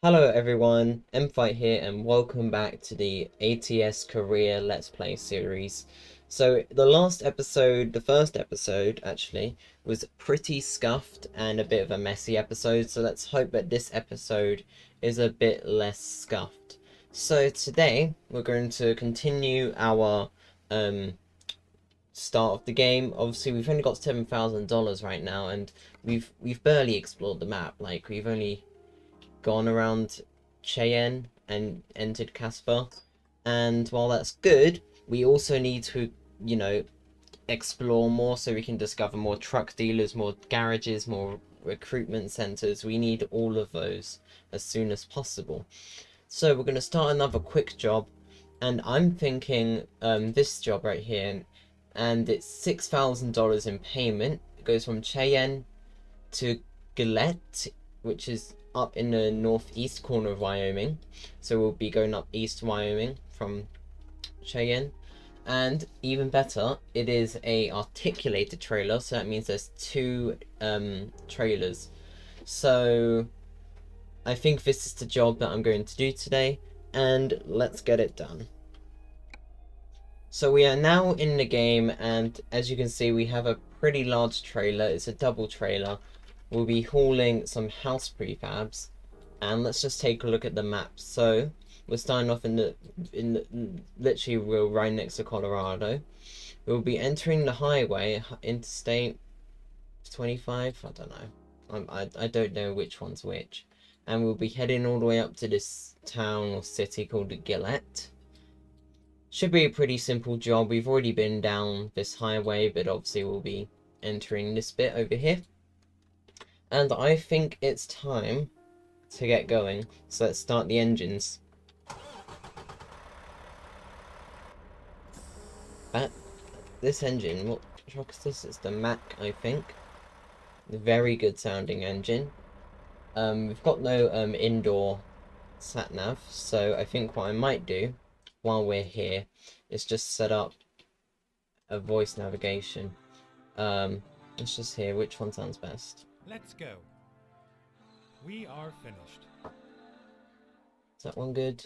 Hello everyone, Mfight here and welcome back to the ATS Career Let's Play series. So the first episode actually, was pretty scuffed and a bit of a messy episode, so let's hope that this episode is a bit less scuffed. So today we're going to continue our start of the game. Obviously we've only got $7,000 right now and we've barely explored the map. Like we've only gone around Cheyenne and entered Casper, and while that's good, we also need to, explore more so we can discover more truck dealers, more garages, more recruitment centers. We need all of those as soon as possible. So we're going to start another quick job, and I'm thinking this job right here, and it's $6,000 in payment. It goes from Cheyenne to Gillette, which is up in the northeast corner of Wyoming. So we'll be going up east Wyoming from Cheyenne. And even better, it is a articulated trailer, so that means there's two trailers. So I think this is the job that I'm going to do today, and let's get it done. So we are now in the game, and as you can see, we have a pretty large trailer. It's a double trailer. We'll be hauling some house prefabs, and let's just take a look at the map. So we're starting off literally we're right next to Colorado. We'll be entering the highway, Interstate 25. I don't know. I don't know which one's which, and we'll be heading all the way up to this town or city called Gillette. Should be a pretty simple job. We've already been down this highway, but obviously we'll be entering this bit over here. And I think it's time to get going. So let's start the engines. This engine, what truck is this? It's the Mack, I think. Very good sounding engine. We've got no indoor sat nav, so I think what I might do while we're here is just set up a voice navigation. Let's just hear which one sounds best. Let's go. We are finished. Is that one good?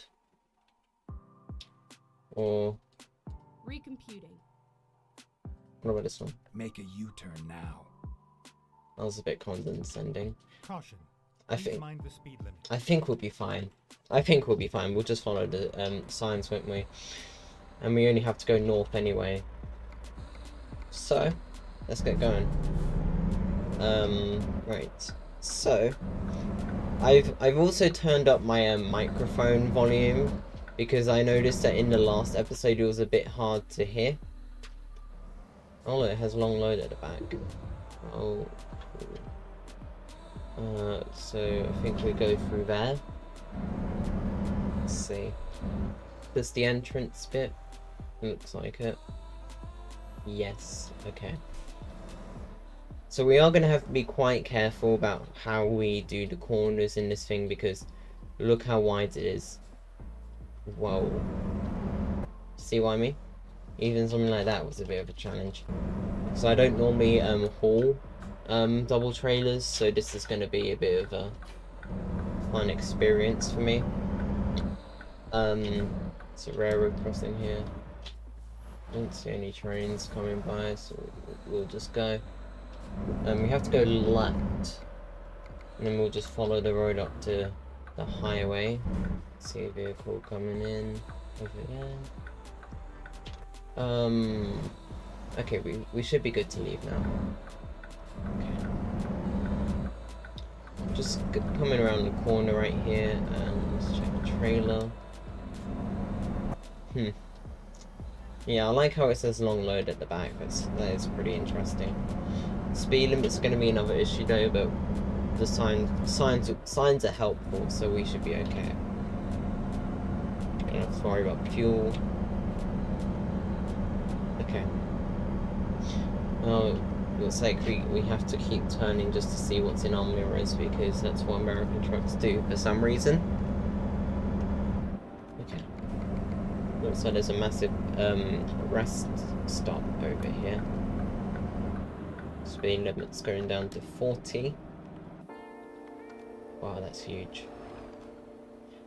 Or Recomputing. what about this one? Make a U-turn now. That was a bit condescending. Caution. I mind the speed limit. think we'll be fine. We'll just follow the signs, won't we? And we only have to go north anyway. So let's get going. Right. So I've also turned up my microphone volume because I noticed that in the last episode it was a bit hard to hear. Oh, it has long load at the back. Oh, cool. So I think we go through there. Let's see. There's the entrance bit. Looks like it. Yes. Okay. So we are going to have to be quite careful about how we do the corners in this thing because look how wide it is. Whoa. See what I mean? Even something like that was a bit of a challenge. So I don't normally haul double trailers, so this is going to be a bit of a fun experience for me. It's a railroad crossing here. I don't see any trains coming by, so we'll just go. We have to go left, and then we'll just follow the road up to the highway. See a vehicle coming in over there. Okay, we should be good to leave now. Okay. Just coming around the corner right here, and let's check the trailer. Yeah, I like how it says long load at the back. That is pretty interesting. Speed limit's going to be another issue though, but the signs are helpful, so we should be okay. Don't have to worry about fuel. Okay. Oh, looks like we have to keep turning just to see what's in our mirrors because that's what American trucks do for some reason. Okay. Looks like there's a massive rest stop over here. Speed limit's going down to 40. Wow, that's huge.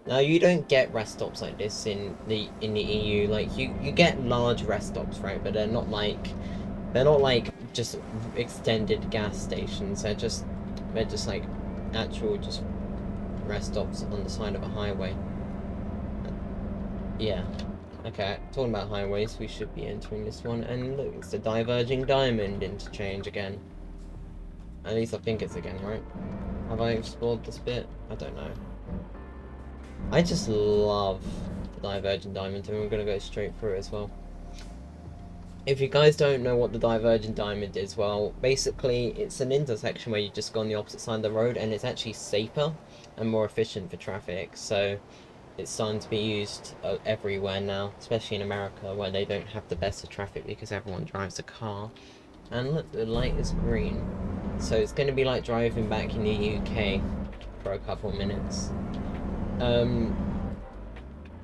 Now you don't get rest stops like this in the EU. Like you get large rest stops, right? But they're not like just extended gas stations. They're just like actual just rest stops on the side of a highway. Yeah. Okay, talking about highways, we should be entering this one, and look, it's the diverging diamond interchange again. At least I think it's again, right? Have I explored this bit? I don't know. I just love the divergent diamond, and we're gonna go straight through it as well. If you guys don't know what the divergent diamond is, well, basically it's an intersection where you just go on the opposite side of the road, and it's actually safer and more efficient for traffic, so it's starting to be used everywhere now, especially in America, where they don't have the best of traffic because everyone drives a car. And look, the light is green, so it's going to be like driving back in the UK for a couple minutes.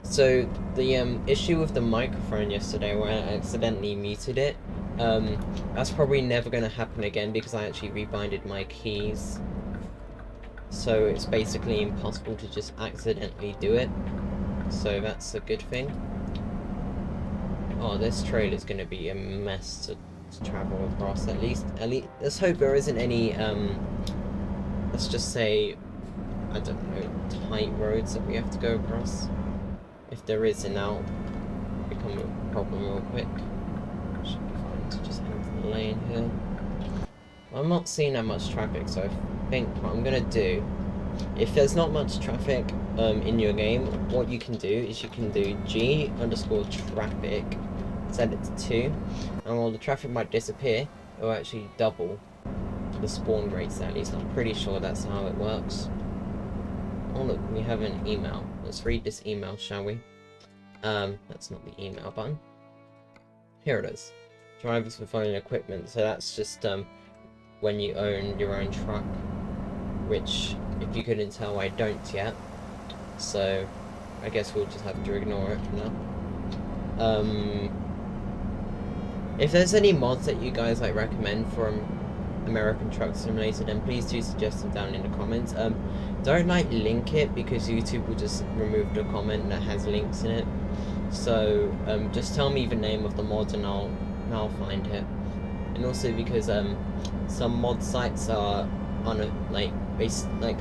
So the issue with the microphone yesterday, where I accidentally muted it, that's probably never going to happen again because I actually rebinded my keys. So it's basically impossible to just accidentally do it. So that's a good thing. Oh, this trail is going to be a mess to travel across. At least, let's hope there isn't any, let's just say, I don't know, tight roads that we have to go across. If there is, then that'll become a problem real quick. Should be fine to just enter the lane here. I'm not seeing that much traffic, so I think what I'm gonna do, if there's not much traffic in your game, what you can do is you can do G_traffic, set it to 2, and while the traffic might disappear, it will actually double the spawn rates at least. I'm pretty sure that's how it works. Oh look, we have an email. Let's read this email, shall we? That's not the email button. Here it is. Drivers with own equipment. So that's just when you own your own truck, which, if you couldn't tell, I don't yet. So I guess we'll just have to ignore it for now. If there's any mods that you guys like recommend from American Truck Simulator, then please do suggest them down in the comments. Don't like link it because YouTube will just remove the comment that has links in it. So just tell me the name of the mod and I'll find it. And also because some mod sites are on like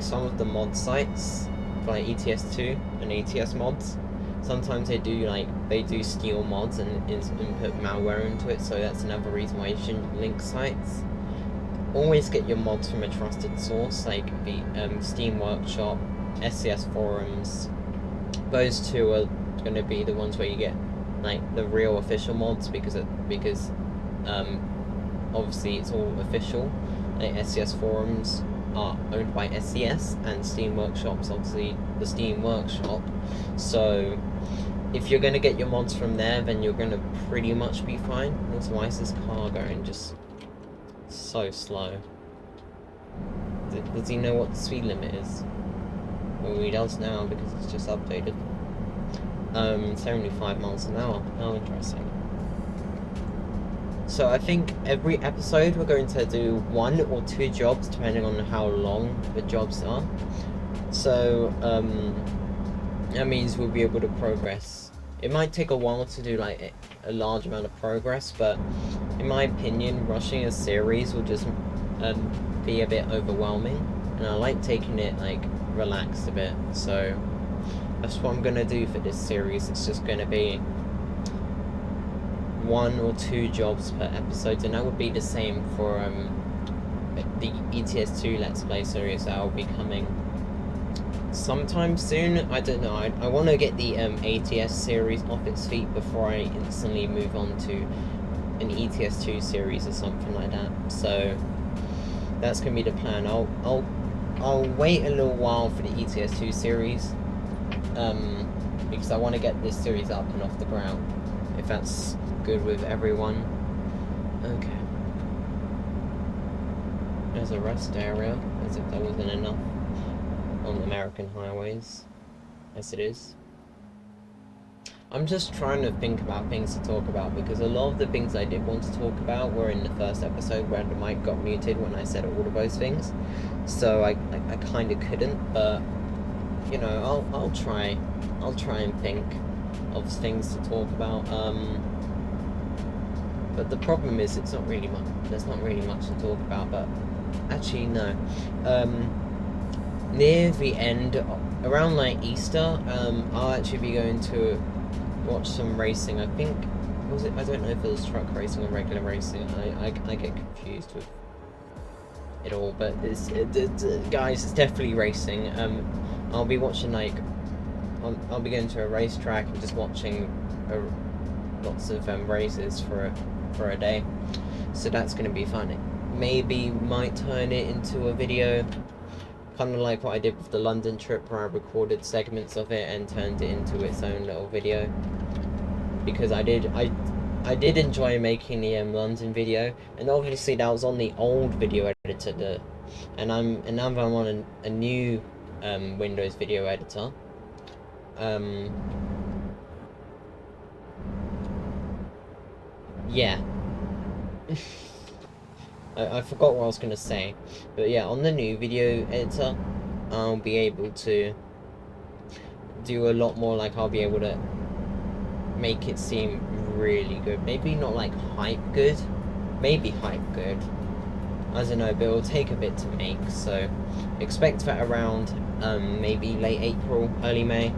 some of the mod sites for like ETS2 and ATS mods, sometimes they do steal mods and input malware into it, so that's another reason why you shouldn't link sites. Always get your mods from a trusted source, like the Steam Workshop, SCS forums. Those two are going to be the ones where you get like the real official mods because obviously it's all official. Like SCS forums are owned by SCS, and Steam Workshop's obviously the Steam Workshop. So if you're going to get your mods from there, then you're going to pretty much be fine. Also, why is this car going just so slow? Does he know what the speed limit is? Well, he does now because it's just updated. 75 miles an hour. Oh, interesting. So I think every episode we're going to do 1 or 2 jobs depending on how long the jobs are. So that means we'll be able to progress. It might take a while to do like a large amount of progress, but in my opinion, rushing a series will just be a bit overwhelming, and I like taking it like relaxed a bit. So that's what I'm gonna do for this series. It's just gonna be 1 or 2 jobs per episode, and that would be the same for the ETS2 Let's Play series that will be coming sometime soon. I don't know. I want to get the ATS series off its feet before I instantly move on to an ETS2 series or something like that. So that's gonna be the plan. I'll wait a little while for the ETS2 series because I want to get this series up and off the ground, if that's good with everyone. Okay. There's a rest area, as if there wasn't enough on American highways, as it is. I'm just trying to think about things to talk about, because a lot of the things I did want to talk about were in the first episode where the mic got muted when I said all of those things. So I kind of couldn't, but you know, I'll try and think of things to talk about. But the problem is it's not really much. There's not really much to talk about. But actually, no. Near the end, around like Easter, I'll actually be going to watch some racing. I think was it? I don't know if it was truck racing or regular racing. I get confused with it all. But guys, it's definitely racing. I'll be watching like. I'll be going to a racetrack and just watching lots of races for a day, so that's going to be fun. Maybe might turn it into a video, kind of like what I did with the London trip, where I recorded segments of it and turned it into its own little video, because I did enjoy making the London video, and obviously that was on the old video editor, and now I'm on a new Windows video editor. Yeah. I forgot what I was gonna say, but yeah, on the new video editor, I'll be able to do a lot more. Like, I'll be able to make it seem really good. Maybe not like hype good, maybe hype good. I don't know, but it'll take a bit to make. So expect that around maybe late April, early May.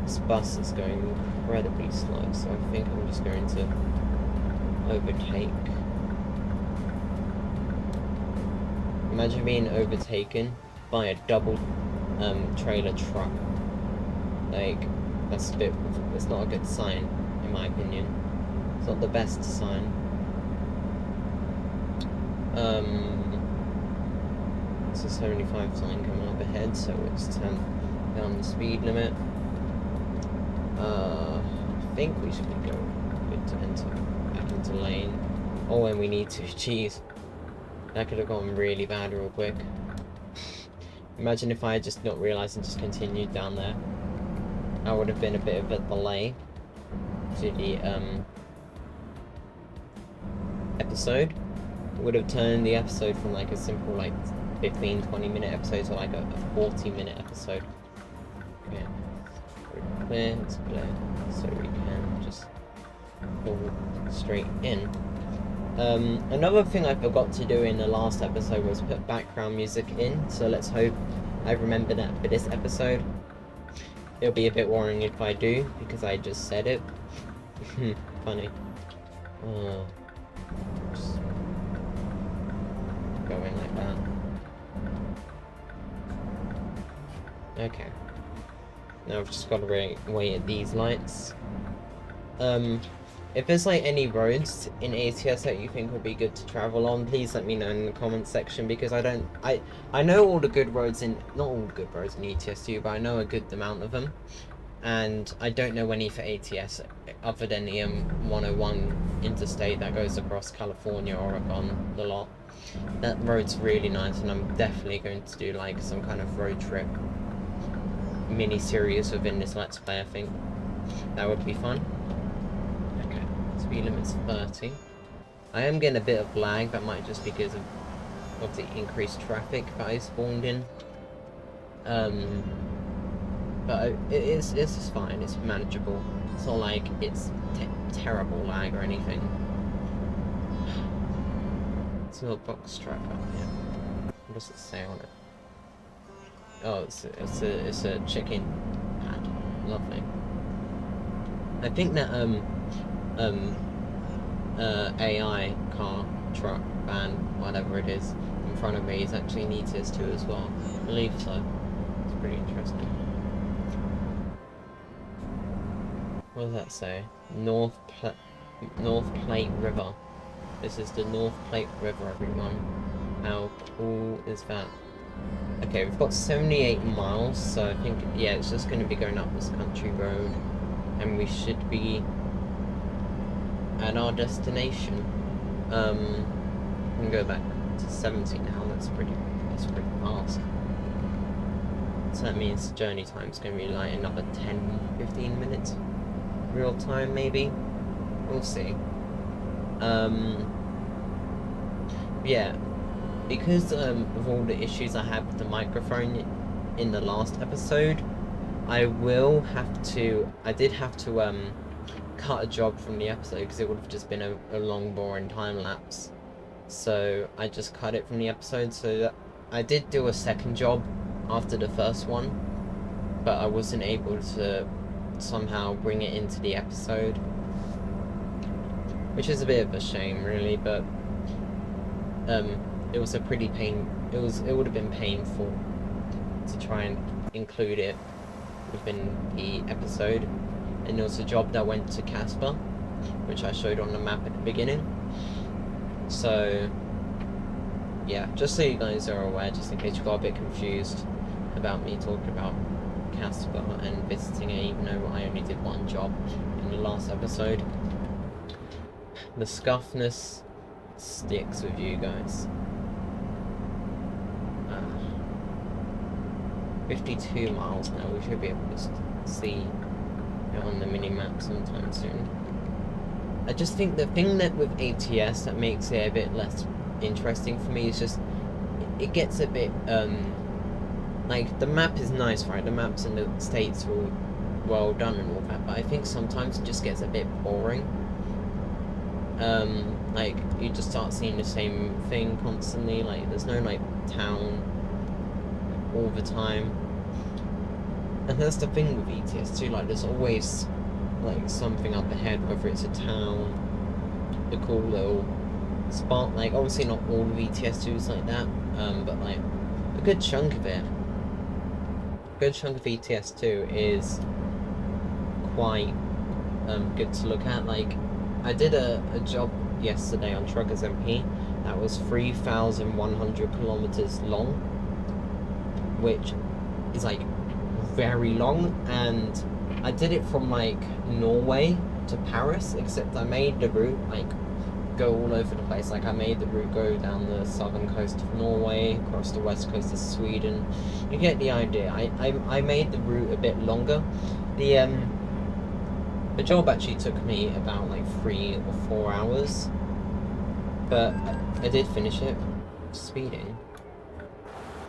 This bus is going incredibly slow, so I think I'm just going to overtake. Imagine being overtaken by a double trailer truck. Like, that's not a good sign, in my opinion. It's not the best sign. It's a 75 sign coming up ahead, so it's 10 down the speed limit. I think we should be good to enter back into lane. Oh, and we need to. Jeez, that could have gone really bad real quick. Imagine if I had just not realised and just continued down there. That would have been a bit of a delay to the episode. It would have turned the episode from like a simple like 15-20 minute episode to like a 40-minute episode. Okay. It's clear, so we can just pull straight in. Another thing I forgot to do in the last episode was put background music in, so let's hope I remember that for this episode. It'll be a bit worrying if I do, because I just said it. Funny. Just going like that. Okay. Now I've just got to wait at these lights. If there's like any roads in ATS that you think would be good to travel on, please let me know in the comments section, because I know all the good roads in, not all the good roads in ETS2, but I know a good amount of them, and I don't know any for ATS other than the 101 interstate that goes across California, Oregon, the lot. That road's really nice, and I'm definitely going to do like some kind of road trip mini series within this Let's Play. I think that would be fun. Okay, speed limit's 30. I am getting a bit of lag. That might just be because of the increased traffic that I spawned in. But it's just fine. It's manageable. It's not like it's terrible lag or anything. It's a little box truck up here. What does it say on it? Oh, it's a chicken pad. Lovely. I think that AI car, truck, van, whatever it is, in front of me is actually an ETS2 as well. I believe so. It's pretty interesting. What does that say? North Plate River. This is the North Plate River, everyone. How cool is that? Okay, we've got 78 miles, so I think, yeah, it's just going to be going up this country road, and we should be at our destination. I'm going to go back to 70 now. That's pretty fast. So that means journey time is going to be like another 10-15 minutes real time, maybe. We'll see. Yeah, because of all the issues I have with the microphone in the last episode, I did have to cut a job from the episode because it would have just been a long boring time lapse. So I just cut it from the episode. So that I did do a second job after the first one, but I wasn't able to somehow bring it into the episode, which is a bit of a shame really, but it was a pretty it would have been painful to try and include it within the episode. And it was a job that went to Casper, which I showed on the map at the beginning. So yeah, just so you guys are aware, just in case you got a bit confused about me talking about Casper and visiting it, even though I only did one job in the last episode. The scuffness sticks with you guys. 52 miles now. We should be able to see it on the mini-map sometime soon. I just think the thing that with ATS that makes it a bit less interesting for me is just it gets a bit like, the map is nice, right? The maps in the States are all well done and all that, but I think sometimes it just gets a bit boring. Like, you just start seeing the same thing constantly. Like, there's no like town all the time, and that's the thing with ETS too. Like, there's always like something up ahead, whether it's a town, a cool little spot. Like, obviously not all of ETS2 is like that, but like a good chunk of it. A good chunk of ETS2 is quite good to look at. Like, I did a job yesterday on Truckers MP that was 3,100 kilometers long, which is like very long, and I did it from like Norway to Paris, except I made the route like go all over the place. Like, I made the route go down the southern coast of Norway, across the west coast of Sweden. You get the idea. I made the route a bit longer. The job actually took me about like 3 or 4 hours, but I did finish it. Speeding.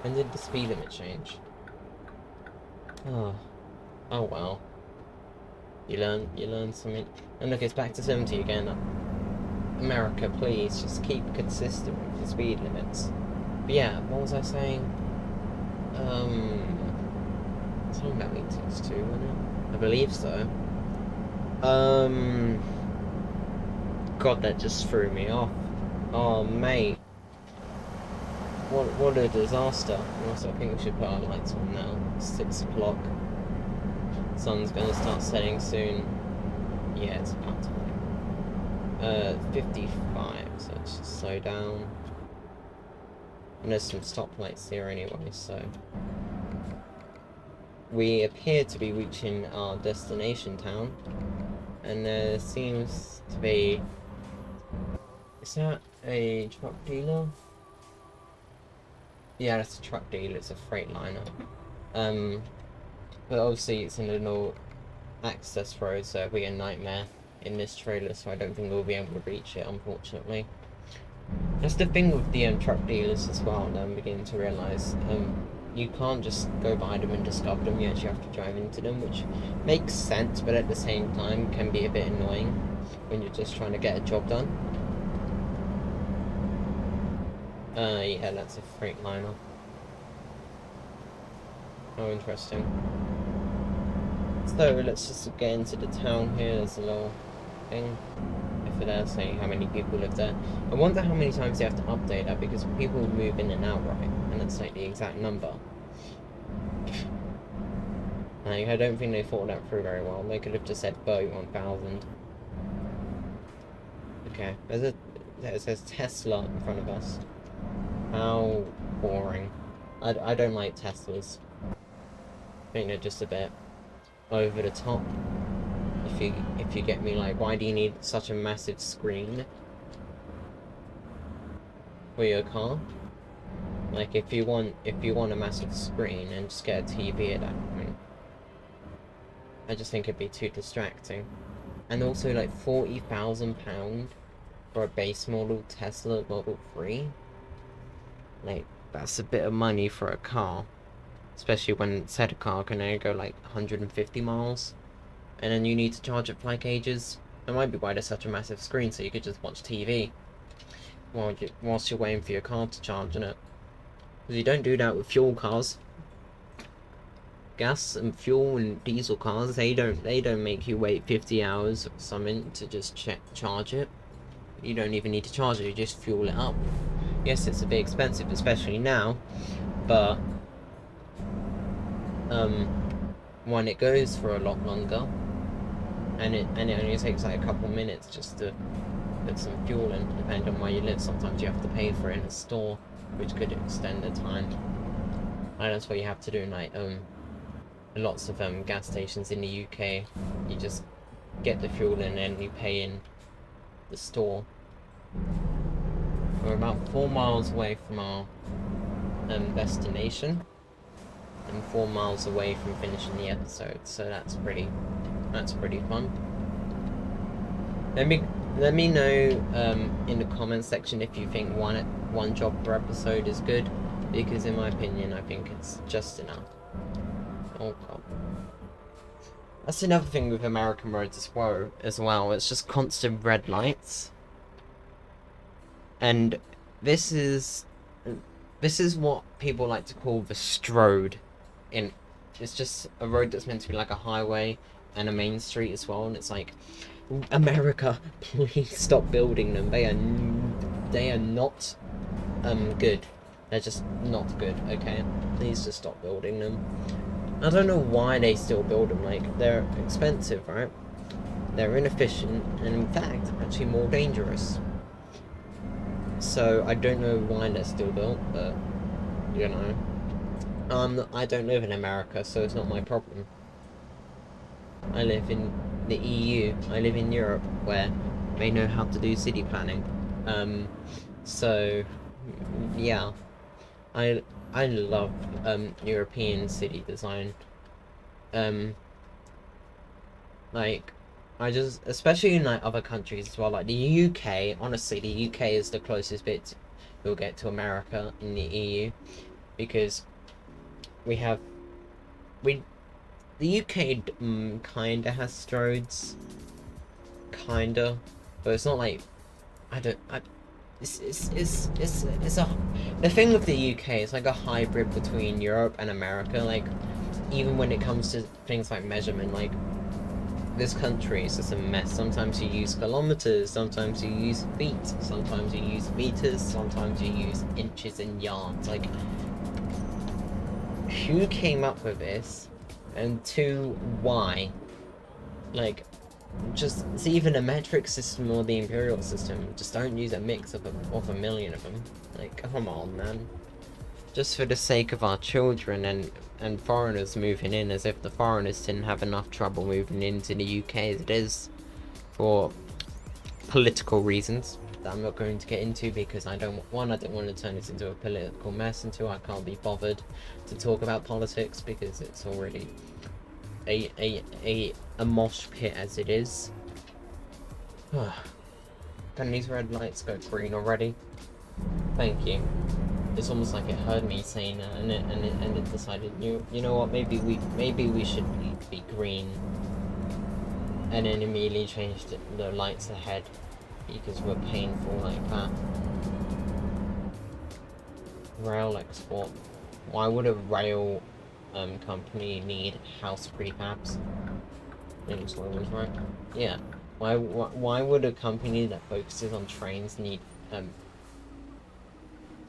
When did the speed limit change? Oh well. You learn something. And look, it's back to 70 again. America, please just keep consistent with the speed limits. But yeah, what was I saying? Something about ETS2, wasn't it? I believe so. God, that just threw me off. Oh, mate. What a disaster. Also, I think we should put our lights on now. It's 6 o'clock. Sun's gonna start setting soon. Yeah, it's about time. 55, so let's just slow down. And there's some stoplights here anyway, so... We appear to be reaching our destination town. And there seems to be... Is that a truck dealer? Yeah, that's a truck dealer, it's a Freightliner. But obviously it's in a no access road, so it'll be a nightmare in this trailer, so I don't think we'll be able to reach it, unfortunately. That's the thing with the truck dealers as well, and I'm beginning to realise. You can't just go by them and discover them, you actually have to drive into them, which makes sense, but at the same time can be a bit annoying when you're just trying to get a job done. Yeah, that's a Freightliner. Oh, interesting. So, let's just get into the town here. There's a little thing over there saying how many people live there. I wonder how many times they have to update that, because people move in and out, right? And that's like the exact number. Like, I don't think they thought that through very well. They could have just said 31,000. Okay, it says Tesla in front of us. How boring. I don't like Teslas. I think they're just a bit over the top. If you get me, like, why do you need such a massive screen for your car? Like, if you want a massive screen, and just get a TV at that point. I just think it'd be too distracting. And also, like, £40,000 for a base model Tesla Model 3. Like, that's a bit of money for a car. especially when said car can only go like 150 miles, and then you need to charge it for like ages. That might be why there's such a massive screen, so you could just watch TV whilst you're waiting for your car to charge in it. Because you don't do that with fuel cars. Gas and fuel and diesel cars, they don't make you wait 50 hours or something to just charge it. You don't even need to charge it, you just fuel it up. Yes, it's a bit expensive, especially now, but when it goes for a lot longer, and it only takes like a couple minutes just to put some fuel in, depending on where you live. Sometimes you have to pay for it in a store, which could extend the time. And that's what you have to do in like lots of gas stations in the UK. You just get the fuel in and you pay in the store. We're about 4 miles away from our destination, and 4 miles away from finishing the episode, so that's pretty fun. Let me know in the comments section if you think one job per episode is good, because in my opinion I think it's just enough. Oh god. That's another thing with American roads as well. It's just constant red lights. And this is what people like to call the strode. It's just a road that's meant to be like a highway and a main street as well, and it's like, America, please stop building them. They are not good. They're just not good, okay? Please just stop building them. I don't know why they still build them. Like, they're expensive, right? They're inefficient, and in fact, actually more dangerous. So, I don't know why they're still built, but, you know. I don't live in America, so it's not my problem. I live in the EU. I live in Europe, where they know how to do city planning. So, yeah. I love European city design. Like, especially in like other countries as well, like the UK. Honestly, the UK is the closest bit you'll get to America in the EU, because the UK kinda has stroads, kinda, but it's not like the thing with the UK, it's like a hybrid between Europe and America. Like, even when it comes to things like measurement, like, this country is just a mess. Sometimes you use kilometers, sometimes you use feet, sometimes you use meters, sometimes you use inches and yards. Like, who came up with this? And two, why? Like, just, it's even a metric system or the imperial system. Just don't use a mix of a million of them. Like, come on, man. Just for the sake of our children and foreigners moving in, as if the foreigners didn't have enough trouble moving into the UK as it is, for political reasons that I'm not going to get into, because I don't want to turn this into a political mess, and two, I can't be bothered to talk about politics because it's already a mosh pit as it is. Can these red lights go green already? Thank you. It's almost like it heard me saying that, and it decided, you know what, maybe we should be green, and then immediately changed the lights ahead because we're painful like that. Rail export. Why would a rail company need house prefabs? James Lowe was right. Yeah. Why would a company that focuses on trains need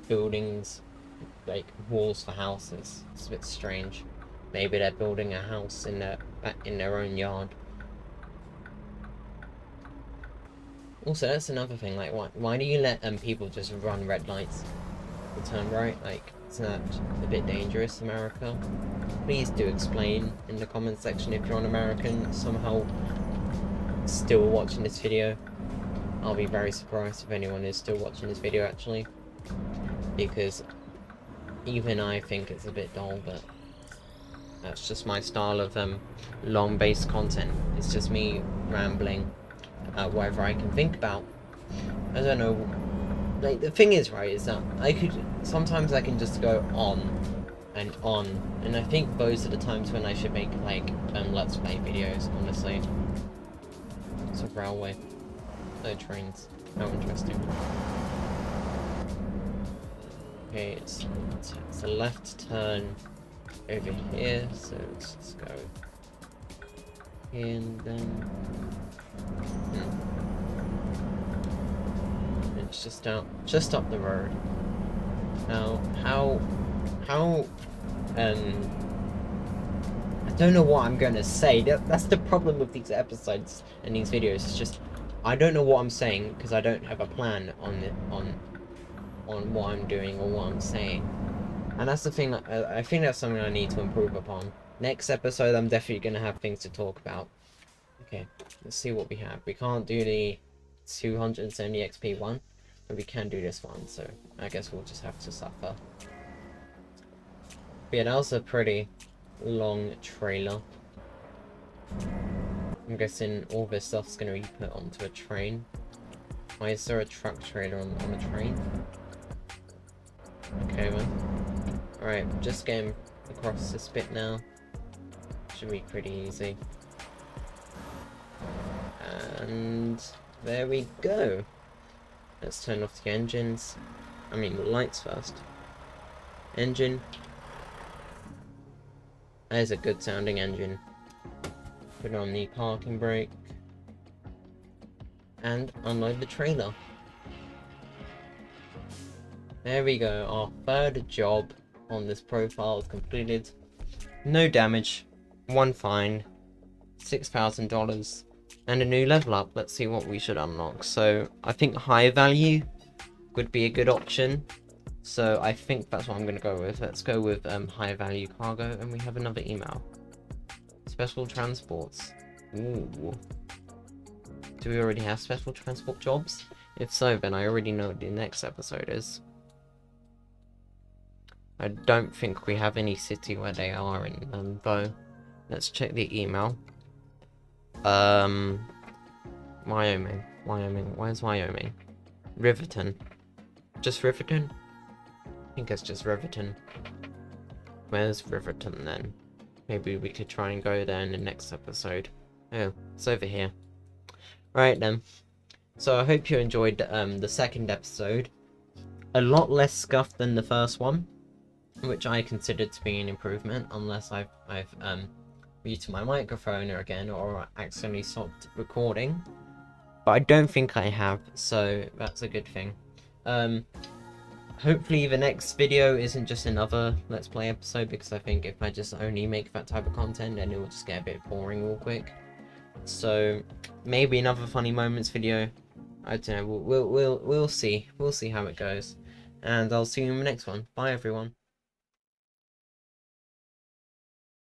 buildings, like walls for houses? It's a bit strange. Maybe they're building a house in their own yard. Also, that's another thing. Like, why do you let people just run red lights to turn right? Like, isn't that a bit dangerous, America? Please do explain in the comment section if you're an American somehow still watching this video. I'll be very surprised if anyone is still watching this video, actually, because even I think it's a bit dull, but that's just my style of long-based content. It's just me rambling about whatever I can think about. I don't know. Like, the thing is, right, is that sometimes I can just go on and on, and I think those are the times when I should make like let's play videos, honestly. It's a railway. No trains. How interesting. Okay, it's a left turn over here, so let's just go here and then it's just up the road. Now how I don't know what I'm gonna say. That's the problem with these episodes and these videos. It's just I don't know what I'm saying because I don't have a plan on what I'm doing or what I'm saying. And that's the thing. I think that's something I need to improve upon. Next episode, I'm definitely gonna have things to talk about. Okay, let's see what we have. We can't do the 270 XP one, but we can do this one. So I guess we'll just have to suffer. But yeah, that was a pretty long trailer. I'm guessing all this stuff's gonna be put onto a train. Why is there a truck trailer on a train? Okay, well. Alright, just getting across this bit now. Should be pretty easy. And there we go. Let's turn off the engines. I mean, the lights first. Engine. That is a good sounding engine. Put on the parking brake. And unload the trailer. There we go, our third job on this profile is completed. No damage, 1 fine, $6,000, and a new level up. Let's see what we should unlock. So I think high value would be a good option. So I think that's what I'm going to go with. Let's go with high value cargo, and we have another email. Special transports. Ooh. Do we already have special transport jobs? If so, then I already know what the next episode is. I don't think we have any city where they are in them, though. Let's check the email. Wyoming. Where's Wyoming? Riverton. Just Riverton? I think it's just Riverton. Where's Riverton then? Maybe we could try and go there in the next episode. Oh, it's over here. Right then. So I hope you enjoyed the second episode. A lot less scuffed than the first one, which I considered to be an improvement, unless I've muted my microphone again or accidentally stopped recording. But I don't think I have, so that's a good thing. Hopefully the next video isn't just another Let's Play episode, because I think if I just only make that type of content, then it will just get a bit boring real quick. So maybe another funny moments video. I don't know. We'll see. We'll see how it goes. And I'll see you in the next one. Bye everyone.